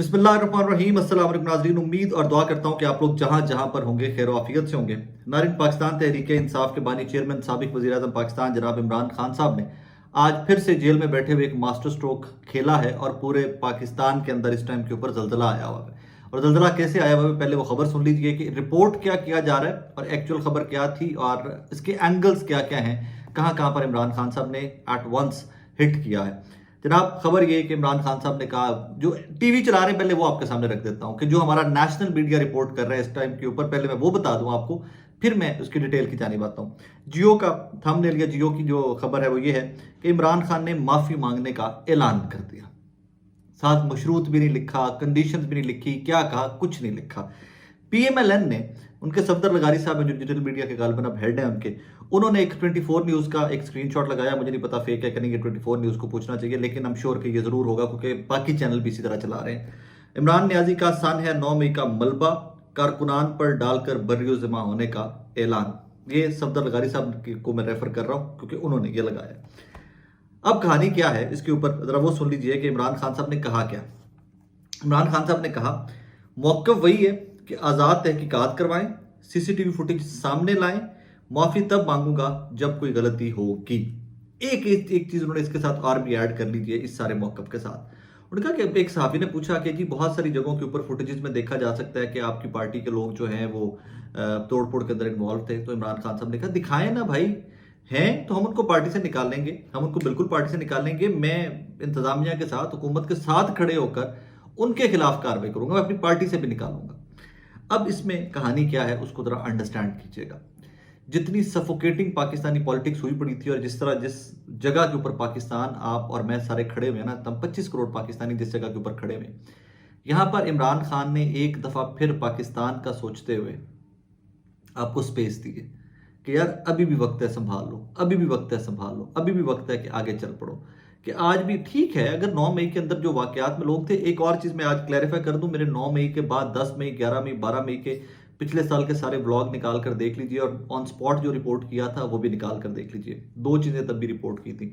बिस्मिल्लाहिर्रहमानिर्रहीम। अस्सलाम वालेकुम नाज़रीन, उम्मीद और दुआ करता हूं कि आप लोग जहां जहां पर होंगे खैर आफियत से होंगे। नारिन पाकिस्तान तहरीक इंसाफ के बानी चेयरमैन साबिक वज़ीर आज़म पाकिस्तान जनाब इमरान खान साहब ने आज फिर से जेल में बैठे हुए एक मास्टर स्ट्रोक खेला है और पूरे पाकिस्तान के अंदर इस टाइम के ऊपर जल्जला आया हुआ है। और जल्जला कैसे आया हुआ है, पहले वो खबर सुन लीजिए कि रिपोर्ट क्या किया जा रहा है और एक्चुअल खबर क्या थी और इसके एंगल्स क्या क्या हैं, कहां कहां पर इमरान खान साहब ने एट वंस हिट किया है। जनाब खबर ये है कि इमरान खान साहब ने कहा, जो टीवी चला रहे हैं पहले वो आपके सामने रख देता हूं कि जो हमारा नेशनल मीडिया रिपोर्ट कर रहा है इस टाइम के ऊपर, पहले मैं वो बता दूं आपको, फिर मैं उसकी डिटेल की जानिब आता हूं। जियो का थंबनेल या जियो की जो खबर है वो ये है कि इमरान खान ने माफी मांगने का ऐलान कर दिया। साथ मशरूत भी नहीं लिखा, कंडीशंस भी नहीं लिखी, क्या कहा कुछ नहीं लिखा। पीएमएलएन ने, उनके सफदर लगारी साहब हैं जो डिजिटल मीडिया के गालिबन अब हेड हैं उनके, उन्होंने एक 24 न्यूज़ का एक स्क्रीनशॉट लगाया। मुझे नहीं पता फेक है कि नहीं, ये 24 न्यूज़ को पूछना चाहिए, लेकिन हम श्योर कि ये ज़रूर होगा क्योंकि बाकी चैनल भी इसी तरह चला रहे हैं। इमरान न्याजी का सन है 9 मई का मलबा, कारकुनान पर डालकर बर्रियो जमा होने का ऐलान। ये सफदर लगारी साहब को मैं रेफर कर रहा हूँ क्योंकि उन्होंने ये लगाया। अब कहानी क्या है इसके ऊपर जरा वो सुन लीजिए कि इमरान खान साहब ने कहा क्या। इमरान खान साहब ने कहा, मौक़िफ़ वही है कि आज़ाद तहकीकात करवाएं, सीसीटीवी फुटेज सामने लाएं, माफ़ी तब मांगूंगा जब कोई गलती होगी। एक चीज़ उन्होंने इसके साथ और भी ऐड कर लीजिए इस सारे मौक़िफ़ के साथ। उन्होंने कहा कि एक सहाफ़ी ने पूछा कि जी बहुत सारी जगहों के ऊपर फुटेजेस में देखा जा सकता है कि आपकी पार्टी के लोग जो हैं वो तोड़ फोड़ के अंदर इन्वॉल्व थे। तो इमरान खान साहब ने कहा, दिखाएं ना भाई, हैं तो हम उनको पार्टी से निकाल लेंगे, हम उनको बिल्कुल पार्टी से निकाल लेंगे। मैं इंतजामिया के साथ, हुकूमत के साथ खड़े होकर उनके खिलाफ कार्रवाई करूंगा, मैं अपनी पार्टी से भी निकालूंगा। अब इसमें कहानी क्या है उसको जरा अंडरस्टैंड कीजिएगा। जितनी सफोकेटिंग पाकिस्तानी पॉलिटिक्स हुई पड़ी थी और जिस तरह जिस जगह के ऊपर पाकिस्तान आप और मैं सारे खड़े हुए ना, तब 25 करोड़ पाकिस्तानी जिस जगह के ऊपर खड़े हुए, यहां पर इमरान खान ने एक दफा फिर पाकिस्तान का सोचते हुए आपको स्पेस दी है कि यार अभी भी वक्त है संभाल लो, अभी भी वक्त है संभाल लो, अभी भी वक्त है कि आगे चल पड़ो। कि आज भी ठीक है, अगर 9 मई के अंदर जो वाकयात में लोग थे, एक और चीज मैं आज क्लैरिफाई कर दूं, मेरे 9 मई के बाद 10 मई, 11 मई, 12 मई के पिछले साल के सारे ब्लॉग निकाल कर देख लीजिए और ऑन स्पॉट जो रिपोर्ट किया था वो भी निकाल कर देख लीजिए। दो चीजें तब भी रिपोर्ट की थी।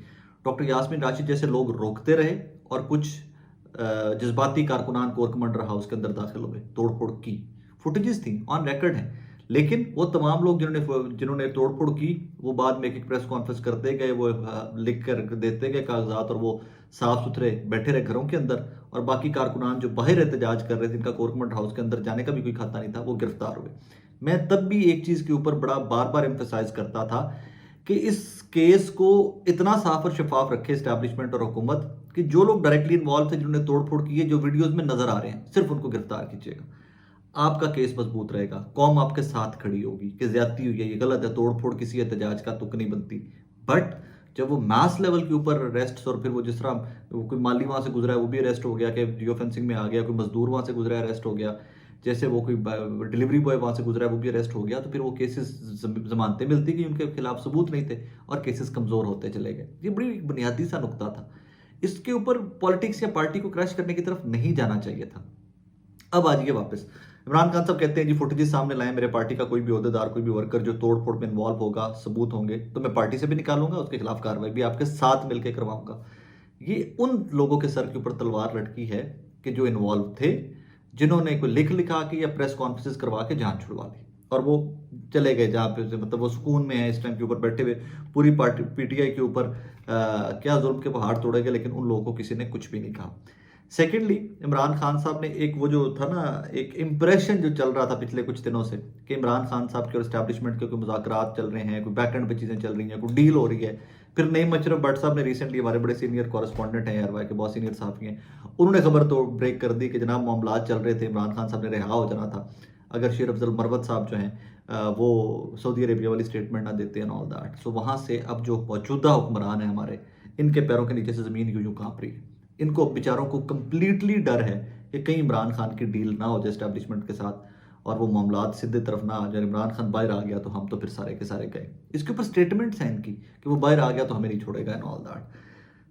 डॉक्टर यास्मीन राशिद जैसे लोग रोकते रहे और कुछ जज्बाती कारकुनान कोर कमांडर हाउस के अंदर दाखिल हुए, तोड़फोड़ की, फुटेजेस थी, ऑन रिकॉर्ड है। लेकिन वो तमाम लोग जिन्होंने तोड़फोड़ की, वो बाद में एक प्रेस कॉन्फ्रेंस करते गए, वो लिख कर देते गए कागजात, और वो साफ सुथरे बैठे रहे घरों के अंदर। और बाकी कारकुनान जो बाहर एहतजाज कर रहे थे, जिनका कोर कमांडर हाउस के अंदर जाने का भी कोई खाता नहीं था, वो गिरफ्तार हुए। मैं तब भी एक चीज के ऊपर बड़ा बार बार एम्फेसाइज करता था कि इस केस को इतना साफ और शफाफ रखे इस्टेब्लिशमेंट और हुकूमत कि जो लोग डायरेक्टली इन्वॉल्व थे, जिन्होंने तोड़फोड़ की है, जो वीडियोज में नजर आ रहे हैं, सिर्फ उनको गिरफ्तार कीजिएगा। आपका केस मजबूत रहेगा, कौम आपके साथ खड़ी होगी कि ज्यादती हुई है, ये गलत है, तोड़फोड़ किसी एहतजाज का तुक नहीं बनती। बट जब वो मास लेवल के ऊपर अरेस्ट और फिर वो जिस तरह कोई माली वहां से गुजरा है वो भी अरेस्ट हो गया, कि जियो फेंसिंग में आ गया, कोई मजदूर वहां से गुजरा है अरेस्ट हो गया, जैसे वो कोई डिलीवरी बॉय वहां से गुजरा है वो भी अरेस्ट हो गया, तो फिर वो केसेस जमानतें मिलती गई, उनके खिलाफ सबूत नहीं थे और केसेस कमजोर होते चले गए। ये बड़ी बुनियादी सा नुकता था। इसके ऊपर पॉलिटिक्स या पार्टी को क्रैश करने की तरफ नहीं जाना चाहिए था। अब आ जाइए वापस। इमरान खान साहब कहते हैं जी फुटेजेस सामने लाएं, मेरे पार्टी का कोई भी ओहदेदार, कोई भी वर्कर जो तोड़ फोड़ में इन्वॉल्व होगा, सबूत होंगे तो मैं पार्टी से भी निकालूंगा, उसके खिलाफ कार्रवाई भी आपके साथ मिलकर करवाऊंगा। ये उन लोगों के सर के ऊपर तलवार लटकी है कि जो इन्वॉल्व थे, जिन्होंने कोई लिखा के या प्रेस कॉन्फ्रेंस करवा के जान छुड़वा ली और वो चले गए जहां पे, मतलब वो सुकून में है इस टाइम के ऊपर बैठे हुए। पूरी पार्टी पीटीआई के ऊपर क्या जुल्म के पहाड़ तोड़े गए, लेकिन उन लोगों को किसी ने कुछ भी नहीं कहा। सेकेंडली, इमरान खान साहब ने एक वो जो था ना, एक इंप्रेशन जो चल रहा था पिछले कुछ दिनों से कि इमरान खान साहब के और एस्टैब्लिशमेंट के कोई मुज़ाकरात चल रहे हैं, कोई बैकएंड पे चीज़ें चल रही हैं, कोई डील हो रही है। फिर नईम अशरफ भट्ट साहब ने रिसेंटली, हमारे बड़े सीनियर कॉरेस्पॉन्डेंट हैं यार के, बहुत सीनियर साहब हैं, उन्होंने खबर तो ब्रेक कर दी कि जनाब मामला चल रहे थे, इमरान खान साहब ने रिहा हो जाना था अगर शेर अफजल मरवत साहब जो हैं वो सऊदी अरेबिया वाली स्टेटमेंट ना देते हैं, ऑल दैट। सो वहाँ से अब जो मौजूदा हुक्मरान है हमारे, इनके पैरों के नीचे से ज़मीन यूं यूं कांप रही है। इनको बेचारों को कंप्लीटली डर है कि कहीं इमरान खान की डील ना हो जाए एस्टैब्लिशमेंट के साथ और वो मामलात सीधे तरफ ना आ जाए। इमरान खान बाहर आ गया तो हम तो फिर सारे के सारे गए। इसके ऊपर स्टेटमेंट्स हैं इनकी कि वो बाहर आ गया तो हमें नहीं छोड़ेगा एंड ऑल दैट।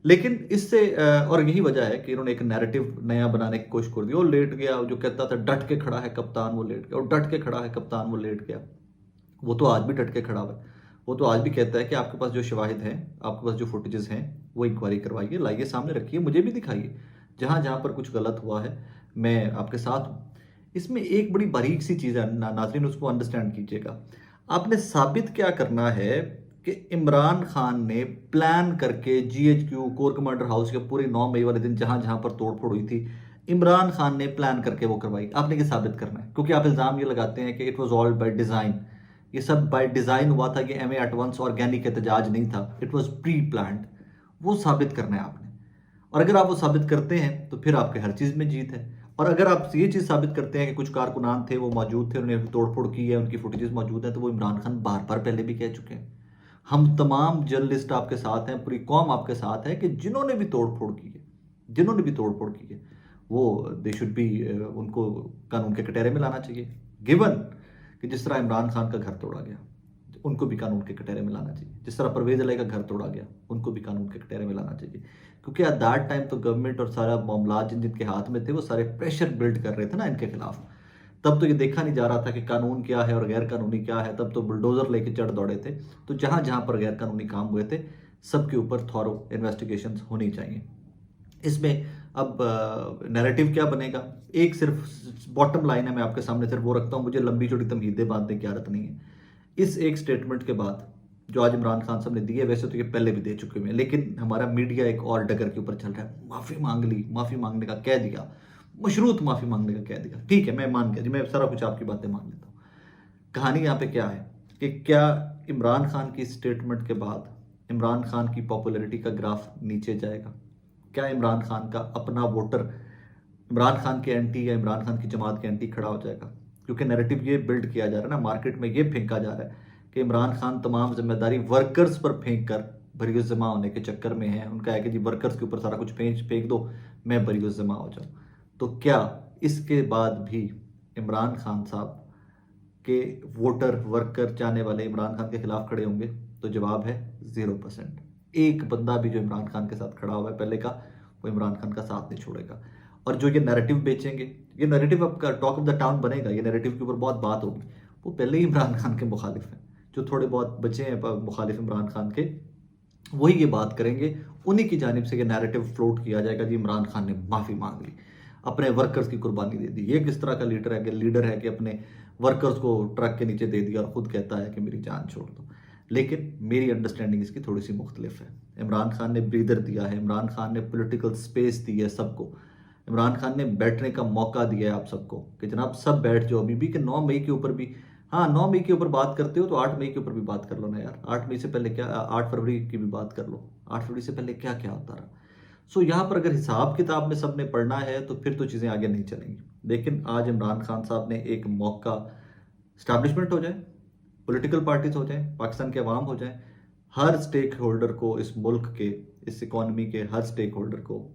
लेकिन इससे और यही वजह है कि इन्होंने एक नैरेटिव नया बनाने की कोशिश कर दी। वो लेट गया, जो कहता था डट के खड़ा है कप्तान वो लेट गया, और डट के खड़ा है कप्तान वो लेट गया। वो तो आज भी डट के खड़ा हुआ है। वो तो आज भी कहता है कि आपके पास जो शवाहिद हैं, आपके पास जो फुटेजेस हैं, वो इंक्वायरी करवाइए, लाइए, सामने रखिए, मुझे भी दिखाइए। जहां जहां पर कुछ गलत हुआ है मैं आपके साथ हूँ। इसमें एक बड़ी बारीक सी चीज़ है नाज़रीन, उसको अंडरस्टैंड कीजिएगा। आपने साबित क्या करना है कि इमरान खान ने प्लान करके जीएचक्यू कोर कमांडर हाउस के पूरे 9 मई वाले दिन जहां जहां पर तोड़फोड़ हुई थी, इमरान खान ने प्लान करके वो करवाई। आपने क्या साबित करना है? क्योंकि आप इल्ज़ाम ये लगाते हैं कि it was all by design, ये सब बाय डिज़ाइन हुआ था, ये एम एट वंस ऑर्गेनिक एहतजाज नहीं था, इट वॉज प्री प्लान्ड। वो साबित करना है आपने। और अगर आप वो साबित करते हैं तो फिर आपके हर चीज़ में जीत है। और अगर आप ये चीज़ साबित करते हैं कि कुछ कारकुनान थे, वो मौजूद थे, उन्होंने तोड़फोड़ की है, उनकी फुटेजेस मौजूद हैं, तो वो इमरान खान बार बार पहले भी कह चुके हैं। हम तमाम जर्नलिस्ट आपके साथ हैं, पूरी कौम आपके साथ है कि जिन्होंने भी तोड़फोड़ की है, जिन्होंने भी तोड़फोड़ की है, वो दे शुड बी, उनको कानून के कटहरे में लाना चाहिए। गिवन कि जिस तरह इमरान खान का घर तोड़ा गया, उनको भी कानून के कटहरे में लाना चाहिए। जिस तरह परवेज अली का घर तोड़ा गया, उनको भी कानून के कटहरे में लाना चाहिए। क्योंकि एट दैट टाइम तो गवर्नमेंट और सारा मामला जिनके हाथ में थे, वो सारे प्रेशर बिल्ड कर रहे थे ना इनके खिलाफ। तब तो ये देखा नहीं जा रहा था कि कानून क्या है और गैर कानूनी क्या है, तब तो बुलडोजर लेके चढ़ दौड़े थे। तो जहां जहां पर गैर कानूनी काम हुए थे, सबके ऊपर थॉरो इन्वेस्टिगेशंस होनी चाहिए। इसमें अब नैरेटिव क्या बनेगा? एक सिर्फ बॉटम लाइन है, मैं आपके सामने सिर्फ वो रखता हूँ, मुझे लंबी चौड़ी तमहीदें बांधने की आदत नहीं है। इस एक स्टेटमेंट के बाद जो आज इमरान खान साहब ने दी है, वैसे तो ये पहले भी दे चुके हुए हैं, लेकिन हमारा मीडिया एक और डगर के ऊपर चल रहा है। माफ़ी मांग ली, माफ़ी मांगने का कह दिया, मशरूत माफ़ी मांगने का कह दिया। ठीक है, मैं मान गया जी, मैं सारा कुछ आपकी बातें मान लेता हूँ। कहानी यहाँ पे क्या है कि क्या इमरान खान की स्टेटमेंट के बाद इमरान खान की पॉपुलैरिटी का ग्राफ नीचे जाएगा? क्या इमरान खान का अपना वोटर इमरान खान के एंटी या इमरान खान की जमात के एंटी खड़ा हो जाएगा? क्योंकि नैरेटिव ये बिल्ड किया जा रहा है ना, मार्केट में ये फेंका जा रहा है कि इमरान खान तमाम जिम्मेदारी वर्कर्स पर फेंक कर बरीउस जमा होने के चक्कर में है। उनका है कि जी वर्कर्स के ऊपर सारा कुछ फेंक फेंक दो, मैं बरीउस जमा हो जाऊं। तो क्या इसके बाद भी इमरान खान साहब के वोटर वर्कर चाहने वाले इमरान खान के खिलाफ खड़े होंगे? तो जवाब है 0%। एक बंदा भी जो इमरान खान के साथ खड़ा हुआ है पहले का, वो इमरान खान का साथ नहीं छोड़ेगा। और जो ये नैरेटिव बेचेंगे, ये नैरेटिव आपका टॉक ऑफ द टाउन बनेगा, ये नैरेटिव के ऊपर बहुत बात होगी, वो पहले ही इमरान खान के मुखालिफ हैं। जो थोड़े बहुत बचे हैं मुखालिफ इमरान खान के, वही ये बात करेंगे, उन्हीं की जानिब से ये नैरेटिव फ्लोट किया जाएगा जी इमरान खान ने माफ़ी मांग ली, अपने वर्कर्स की कुर्बानी दे दी। ये किस तरह का लीडर है कि अपने वर्कर्स को ट्रक के नीचे दे दिया और खुद कहता है कि मेरी जान छोड़ दो। लेकिन मेरी अंडरस्टैंडिंग इसकी थोड़ी सी मुख्तलिफ है। इमरान खान ने ब्रीदर दिया है, इमरान खान ने पॉलिटिकल स्पेस दी है सबको, इमरान खान ने बैठने का मौका दिया है आप सबको कि जनाब सब बैठ जाओ। अभी भी कि 9 मई के ऊपर भी, हाँ 9 मई के ऊपर बात करते हो तो 8 मई के ऊपर भी बात कर लो ना यार। 8 मई से पहले क्या, 8 फरवरी की भी बात कर लो, 8 फरवरी से पहले क्या क्या होता रहा। सो यहाँ पर अगर हिसाब किताब में सबने पढ़ना है तो फिर तो चीज़ें आगे नहीं चलेंगी। लेकिन आज इमरान खान साहब ने एक मौका, स्टैब्लिशमेंट हो जाए, पॉलिटिकल पार्टीज हो जाए, पाकिस्तान के अवाम हो जाए, हर स्टेक होल्डर को, इस मुल्क के, इस इकॉनमी के हर स्टेक होल्डर को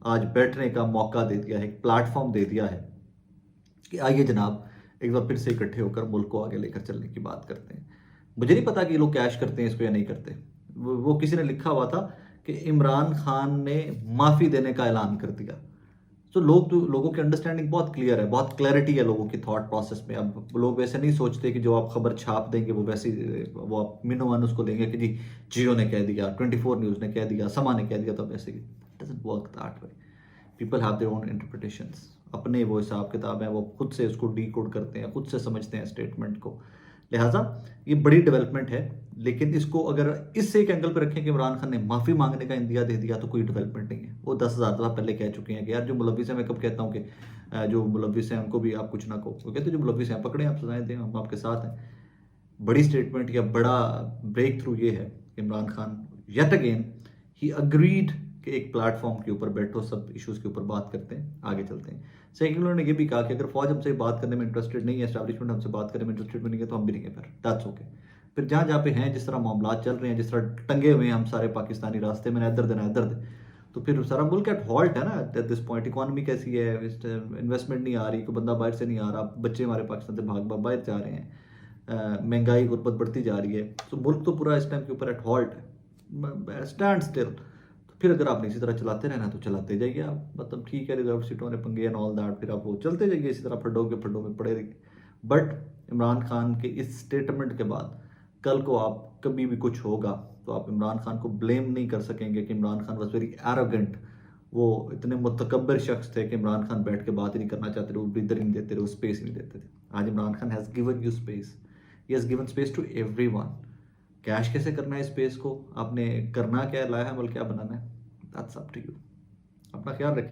आज बैठने का मौका दे दिया है, एक प्लेटफॉर्म दे दिया है कि आइए जनाब एक बार फिर से इकट्ठे होकर मुल्क को आगे लेकर चलने की बात करते हैं। मुझे नहीं पता कि ये लोग कैश करते हैं इसको या नहीं करते। वो किसी ने लिखा हुआ था कि इमरान खान ने माफ़ी देने का ऐलान कर दिया। तो लोगों की अंडरस्टैंडिंग बहुत क्लियर है, बहुत क्लैरिटी है लोगों की थॉट प्रोसेस में। अब लोग वैसे नहीं सोचते कि जो आप खबर छाप देंगे वो वैसे वो आप मिनो वन उसको देंगे कि जी जियो ने कह दिया, 24 न्यूज़ ने कह दिया, समा ने कह दिया, तो वैसे doesn't work that way. People have their own interpretations, अपने वो हिसाब किताब है, वो खुद से उसको डी कोड करते हैं, खुद से समझते हैं स्टेटमेंट को। लिहाजा ये बड़ी डेवलपमेंट है। लेकिन इसको अगर इस एक एंगल पर रखें कि इमरान खान ने माफ़ी मांगने का इंदिया दे दिया, तो कोई डेवलपमेंट नहीं है। वो 10,000 दफ़ा पहले कह चुके हैं कि यार जो मुलविस है, मैं कब कहता हूँ कि जो मुलविस हैं उनको भी आप कुछ ना कहो, वो कहते जो मुलविस हैं पकड़े, आप सजाएं दें, हम आपके साथ हैं। बड़ी स्टेटमेंट या बड़ा ब्रेक थ्रू ये है कि Imran Khan yet again he agreed कि एक प्लेटफॉर्म के ऊपर बैठो, सब इश्यूज़ के ऊपर बात करते हैं, आगे चलते हैं। सेकेंड उन्होंने ये भी कहा कि अगर फौज हमसे बात करने में इंटरेस्टेड नहीं है, एस्टैब्लिशमेंट हमसे बात करने में इंटरेस्टेड नहीं है, तो हम भी नहीं है, फिर दैट्स ओके। फिर जहाँ जहाँ पे हैं, जिस तरह मामला चल रहे हैं, जिस तरह टंगे हुए हैं हम सारे पाकिस्तानी रास्ते में, इधर देना इधर दे, तो फिर सारा मुल्क एट हॉल्ट है ना एट दिस पॉइंट। इकॉनमी कैसी है, इन्वेस्टमेंट नहीं आ रही, कोई बंदा बाहर से नहीं आ रहा, बच्चे हमारे पाकिस्तान से भाग बाहर जा रहे हैं, महंगाई गुर्बत बढ़ती जा रही है। तो मुल्क तो पूरा इस टाइम के ऊपर एट हॉल्ट है, स्टैंड स्टिल। फिर अगर आपने इसी तरह चलाते रहना तो चलाते जाइए आप, मतलब ठीक है रिजर्व सीटों ने पंगे एंड ऑल दैट, फिर आप वो चलते जाइए इसी तरह फड्डों के फड्डों में पड़े रहिए। बट इमरान खान के इस स्टेटमेंट के बाद कल को आप कभी भी कुछ होगा तो आप इमरान खान को ब्लेम नहीं कर सकेंगे कि Imran Khan was very arrogant वो इतने मुतकब्बर शख्स थे कि इमरान खान बैठ के बात ही नहीं करना चाहते थे, वो ब्रीदर ही नहीं देते थे, वो स्पेस ही नहीं देते थे। आज Imran Khan has given you space, he has given space to everyone. Cash कैसे करना है स्पेस को, आपने करना क्या है, लाया है अमल क्या बनाना है, दैट्स अप टू यू। अपना ख्याल रखिए।